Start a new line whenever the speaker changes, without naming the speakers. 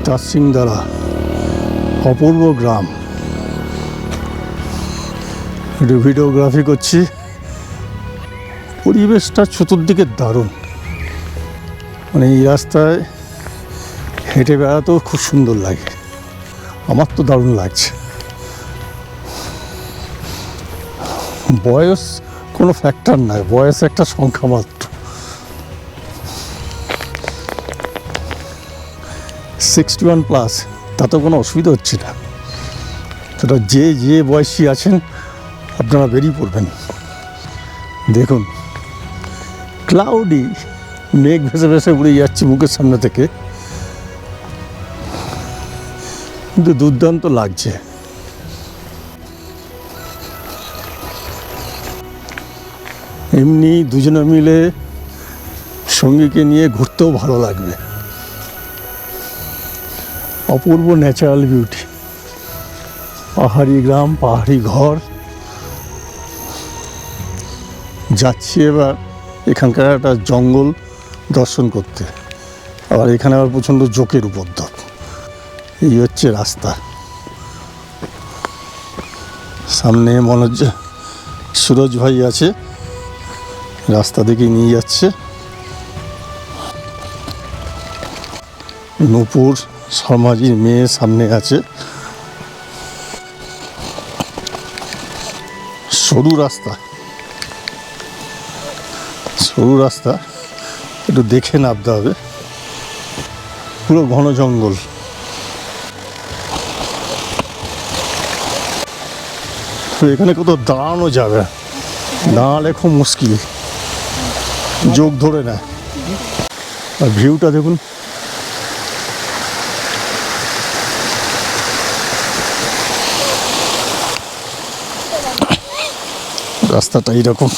তাসিংদারা অপূর্ব গ্রাম। একটু ভিডিওগ্রাফি করছি। পরিবেশটা চতুর্দিকে দারুণ, মানে এই রাস্তায় হেঁটে বেড়াতেও খুব সুন্দর লাগে। আমার তো দারুণ লাগছে। বয়স কোনো ফ্যাক্টর নয়, বয়স একটা সংখ্যা মাত্র। 61+, তাতে কোনো অসুবিধা হচ্ছে না। সেটা যে বয়সী আছেন আপনারা বেরিয়ে পড়বেন। দেখুন, ক্লাউডি, মেঘ ভেসে ভেসে উড়ে যাচ্ছে মুখের সামনে থেকে, কিন্তু দুর্দান্ত লাগছে। এমনি দুজনে মিলে সঙ্গীকে নিয়ে ঘুরতেও ভালো লাগবে। অপূর্ব ন্যাচারাল বিউটি, পাহাড়ি গ্রাম, পাহাড়ি ঘর। যাচ্ছি এবার এখানকার একটা জঙ্গল দর্শন করতে। আবার এখানে আবার প্রচণ্ড জোকের উপদ্রব। এই হচ্ছে রাস্তা। সামনে মনে হচ্ছে সুরজ ভাই আছে, রাস্তা দিকে নিয়ে যাচ্ছে। নূপুর শর্মাজির মেয়ে সামনে আছে। সরু রাস্তা, একটু দেখে নামতে হবে। পুরো ঘন জঙ্গল। এখানে কোথাও দাঁড়ানো যাবে, দাঁড়ালে খুব মুশকিল, যোগ ধরে নেয়। আর ভিউটা দেখুন। রাস্তাটা এইরকম।